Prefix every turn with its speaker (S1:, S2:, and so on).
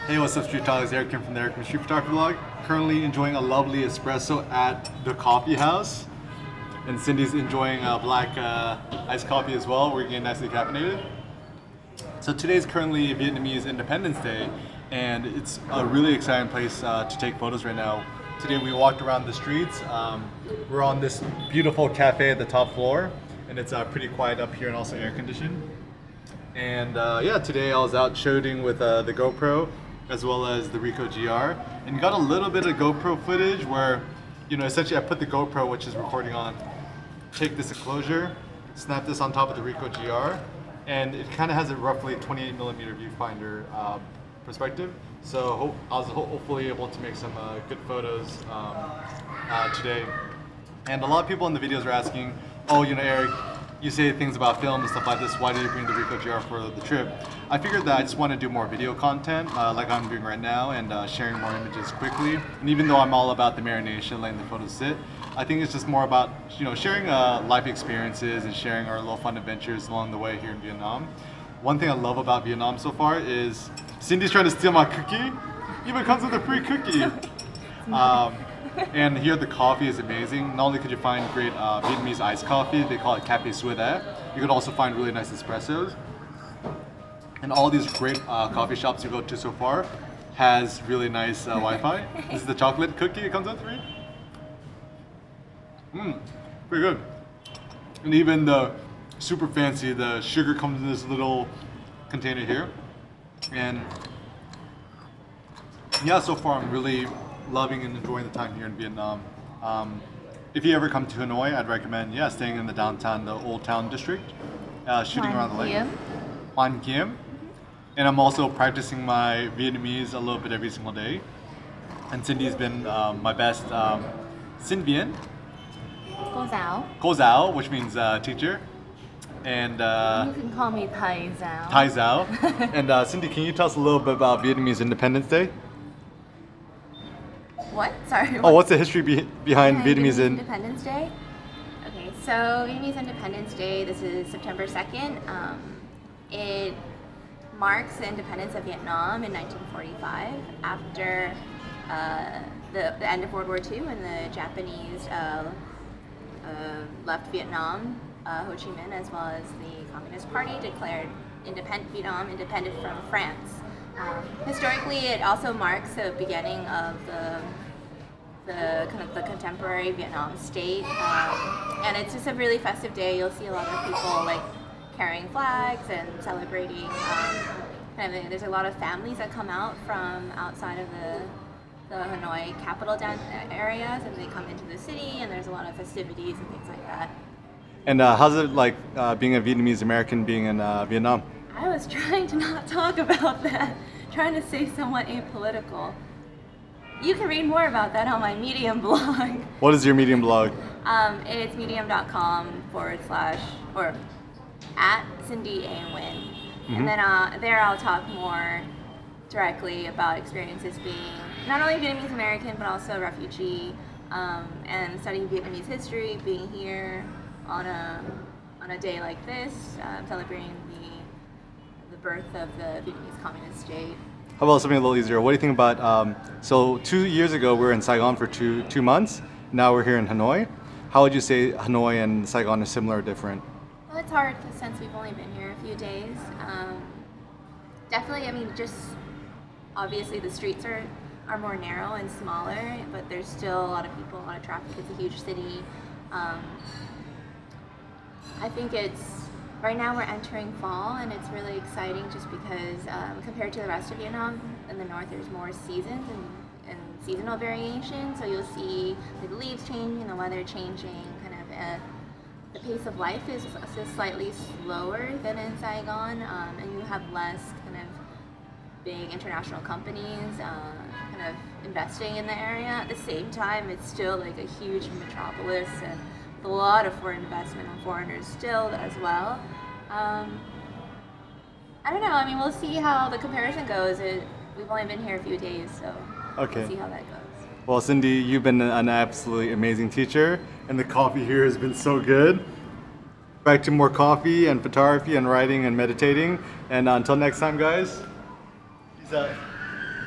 S1: Hey, what's up, Street Talkers? Eric from the Eric from Street Photography Vlog. Currently enjoying a lovely espresso at the coffee house. And Cindy's enjoying a black iced coffee as well. We're getting nicely caffeinated. So today's currently Vietnamese Independence Day, and it's a really exciting place to take photos right now. Today we walked around the streets. We're on this beautiful cafe at the top floor, and it's pretty quiet up here and also air conditioned. And yeah, today I was out shooting with the GoPro as well as the Ricoh GRII, and got a little bit of GoPro footage where, you know, essentially I put the GoPro, which is recording on, take this enclosure, snap this on top of the Ricoh GRII, and it kind of has a roughly 28mm viewfinder perspective. So I was hopefully able to make some good photos today. And a lot of people in the videos are asking, oh, you know, Eric, you say things about film and stuff like this, why did you bring the Ricoh GRII for the trip? I figured that I just want to do more video content like I'm doing right now, and sharing more images quickly. And even though I'm all about the marination, letting the photos sit, I think it's just more about, you know, sharing life experiences and sharing our little fun adventures along the way here in Vietnam. One thing I love about Vietnam so far is Cindy's trying to steal my cookie. Even comes with a free cookie. And here the coffee is amazing. Not only could you find great Vietnamese iced coffee, they call it Café Suede. You could also find really nice espressos. And all these great coffee shops you go to so far has really nice Wi-Fi. This is the chocolate cookie it comes with, right? Pretty good. And even the super fancy, the sugar comes in this little container here. And yeah, so far I'm really loving and enjoying the time here in Vietnam. If you ever come to Hanoi, I'd recommend, yeah, staying in the downtown, the Old Town district, shooting around the lake. Hoan Kiem. And I'm also practicing my Vietnamese a little bit every single day. And Cindy's been my best Sinh Viên.
S2: Cô giáo.
S1: Cô giáo, which means teacher. And
S2: you can call me Thai Zhao.
S1: Thai Zhao. And Cindy, can you tell us a little bit about Vietnamese Independence Day?
S2: What? Sorry.
S1: Oh, what's the history behind Vietnamese
S2: Independence Day? Okay, so Vietnamese Independence Day, this is September 2nd. It marks the independence of Vietnam in 1945 after the end of World War II when the Japanese left Vietnam. Ho Chi Minh, as well as the Communist Party, declared Vietnam independent from France. Historically, it also marks the beginning of the contemporary Vietnam state, and it's just a really festive day. You'll see a lot of people like carrying flags and celebrating. There's a lot of families that come out from outside of the Hanoi capital areas, and they come into the city, and there's a lot of festivities and things like that.
S1: And how's it like being a Vietnamese American being in Vietnam?
S2: I was trying to not talk about that, trying to stay somewhat apolitical. You can read more about that on my Medium blog.
S1: What is your Medium blog?
S2: It's medium.com/ or at Cindy A. Nguyen. And then there I'll talk more directly about experiences being not only Vietnamese American but also a refugee, and studying Vietnamese history, being here on a day like this, celebrating the birth of the Vietnamese communist state.
S1: How about something a little easier? What do you think about, so 2 years ago we were in Saigon for two months, now we're here in Hanoi. How would you say Hanoi and Saigon are similar or different?
S2: Well, it's hard since we've only been here a few days. Definitely, I mean, just obviously the streets are more narrow and smaller, but there's still a lot of people, a lot of traffic. It's a huge city. I think right now we're entering fall, and it's really exciting just because compared to the rest of Vietnam, in the north there's more seasons and seasonal variation. So you'll see the leaves changing, the weather changing, kind of the pace of life is slightly slower than in Saigon, and you have less kind of big international companies kind of investing in the area. At the same time, it's still like a huge metropolis, and a lot of foreign investment and foreigners still as well. I don't know, I mean, we'll see how the comparison goes. We've only been here a few days, so we'll see how that goes.
S1: Well, Cindy, you've been an absolutely amazing teacher, and the coffee here has been so good. Back to more coffee and photography and writing and meditating. And until next time, guys, peace out.